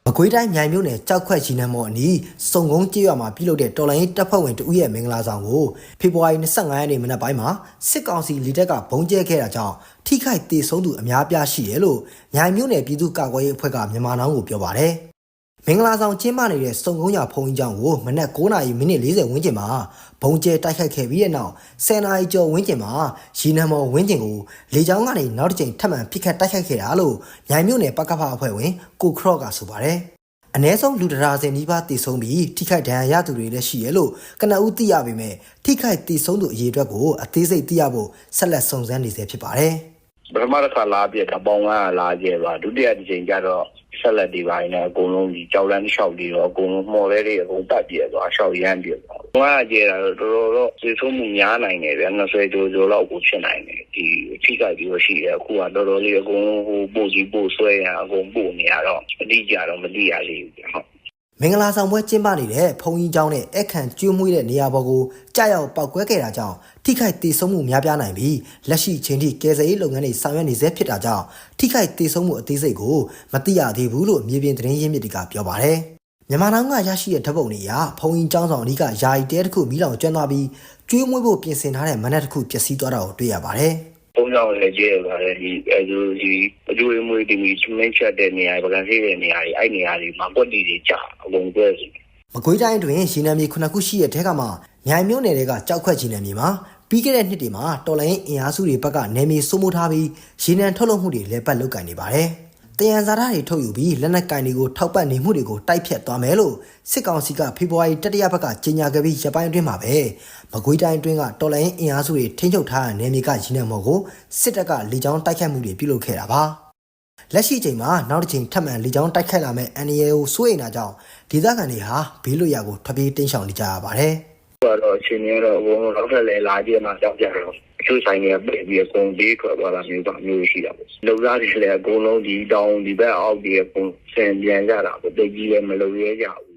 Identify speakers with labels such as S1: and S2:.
S1: မကွေးတိုင်းမြိုင်မြို့နယ်ကြောက်ခွက်ကြီးနမော်အနီးစုံကုန်းကျေးရွာမှာပြုလုပ်တဲ့တော်လိုင်းတပ်ဖွဲ့ဝင်တဦးရဲ့မင်္ဂလာဆောင်ကိုဖေဖော်ဝါရီ25ရက်နေ့မနက်ပိုင်းမှာစစ်ကောင်စီလီတက်ကဘုံကျဲခဲ့တာကြောင့်ထိခိုက်ဒေဆုံးသူအများပြားရှိတယ်လို့မြိုင်မြို့နယ်ပြည်သူ့ကာကွယ်ရေးအဖွဲ့ကမြန်မာနောင်းကိုပြောပါတယ်။မင်္ဂလာဆောင်ကျင်းပနေတဲ့စုံကုန်းရွာဖုံကြီးကျောင်းကိုမနက်9:40ဝန်းကျင်မှာဘုံကျဲတိုက်ခိုက်ခဲ့ပြီးတဲ့နောက်10နာရီကျော်ဝန်းကျင်မှာရီနမော်ဝန်းကျင်ကိုလေကြောင်းကနေနောက်တစ်ကြိမ်ထပ်မံပစ်ခတ်တိုက်ခိုက်ခဲ့တာလို့မြိုင်မြို့နယ်ပကဖအဖွဲ့ဝင်ကိုခရော့ကဆိုပါတယ်။အ ਨੇ ဆုံးလူတရာစင်နီးပါးတည်ဆုံးပြီးထိခိုက်ဒဏ်ရာရသူတွေလည်းရှိရလို့ကနဦးသိရပေမဲ့ထိခိုက်တည်ဆုံးသူအရေအတွက်ကိုအသေးစိတ်သိရဖို့ဆက်လက်စုံစမ်းနေဆဲဖြစ်ပါတယ်
S2: ပထမတစ်ခါလာပြတာပေါင်းကလာကျဲပါဒုတိယတစ်ချိန်ကျတော့ဆက်လက်ဒီပိုင်းနဲ့အကုန်လုံးဒီကြောက်လန်းလျှောက်ပြီးတော့အကုန်လုံးမော်လဲတွေအကုန်ပတ်ပြဲသွားရှောက်ရမ်းပြဲသွား။ဘာကျဲတာတော့တော်တော်သိဆုံးမှုများနိုင်တယ်ဗျ20ကျော်လောက်ကိုဖြစ်နိုင်တယ်ဒီထိခိုက်ပြီးတော့ရှိတယ်အခုကတော်တော်လေးအကုန်လုံးဟိုပို့ကြီးပို့ဆွဲရအကုန်ပို့နေရတော့အတိအကျတော့မသိရသေးဘူးဟုတ်
S1: မင်္ဂလာဆောင်ပွဲကျင်းပနေတဲ့ဖုံကြီးကျောင်းနဲ့အခန့်ကျွေးမွေးတဲ့နေရာပေါ်ကိုကြာရောက်ပောက်ကွဲခဲ့တာကြောင့်ထိခိုက်ဒေဆုံးမှုများပြားနိုင်ပြီးလက်ရှိချိန်ထိကယ်ဆယ်ရေးလုပ်ငန်းတွေဆောင်ရွက်နေဆဲဖြစ်တာကြောင့်ထိခိုက်ဒေဆုံးမှုအသေးစိတ်ကိုမသိရသေးဘူးလို့မြေပြင်သတင်းရင်းမြစ်တွေကပြောပါတယ်။မြန်မာနိုင်ငံကရရှိတဲ့ဓာတ်ပုံတွေအရဖုံကြီးကျောင်းဆောင်အနီးကယာယီတဲတစ်ခုမိလောင်ကျွမ်းသွားပြီးကျွေးမွေးဖို့ပြင်ဆင်ထားတဲ့မနက်တစ်ခုပျက်စီးသွားတာကိုတွေ့ရပါတယ်။
S2: ပုံစံလည်းကျဲပါတယ်ဒီအကျိုးမွေးတီမီစမင်းချက်တဲ့နေရာပကံစီးတဲ့နေရာတွေအဲ့နေရာတွေမှာကွက်တီတွေကြာအကုန်တွဲစီ
S1: မကွေးတိုင်းတွင်ရေနံမြေ9ခုရှိတဲ့ထဲကမှမြိုင်မြို့နယ်တွေကကြောက်ခွက်ကြီးနံမြေမှာပြီးခဲ့တဲ့နှစ်တွေမှာတော်လိုင်းအင်အားစုတွေဘက်ကနေမြေစိုးမိုးထားပြီးရေနံထုတ်လုပ်မှုတွေလည်းပတ်လုပ်ကင်နေပါတယ်။တယံဇာတာတွေထုတ်ယူပြီးလက်နက်ကင်တွေကိုထောက်ပံ့နေမှုတွေကိုတိုက်ဖြတ်သွားမယ်လို့စစ်ကောင်စီကဖေဖော်ဝါရီတတိယဘက်ကကြေညာခဲ့ပြီးရပ်ပိုင်းအတွင်းမှာပဲမကွေးတိုင်းအတွင်းကတော်လိုင်းအင်အားစုတွေထိန်းချုပ်ထားတဲ့နေမြေကရေနံမော်ကိုစစ်တပ်ကလေကြောင်းတိုက်ခတ်မှုတွေပြုလုပ်ခဲ့တာပါ။လက်ရှိချိန်မှာနောက်တစ်ချိန်ထပ်မံလေကြောင်းတိုက်ခိုက်လာမဲ့ NAO စိုးရိမ်တာကြောင့်ဒေသခံတွေဟာဘေးလွတ်ရာကိုထွက်ပြေးတိမ်းရှောင်နေကြရပါတယ်
S2: ။တော့အချိန်ရတော့ဘုံတော့ထက်လေလာကြည့်မှကြောက်ကြတော့အချို့ဆိုင်တွေကပြည်ပြီးအကုန်ဘေးထွက်သွားတာမျိုးရှိတာပေါ့။လုံသားတွေလည်းအကုန်လုံးဒီတောင်ဒီဘက်အောက်ဒီအကုန်ဆင်ပြန်ကြတာပေါ့။တိတ်ကြီးလည်းမလုံရဲကြဘူး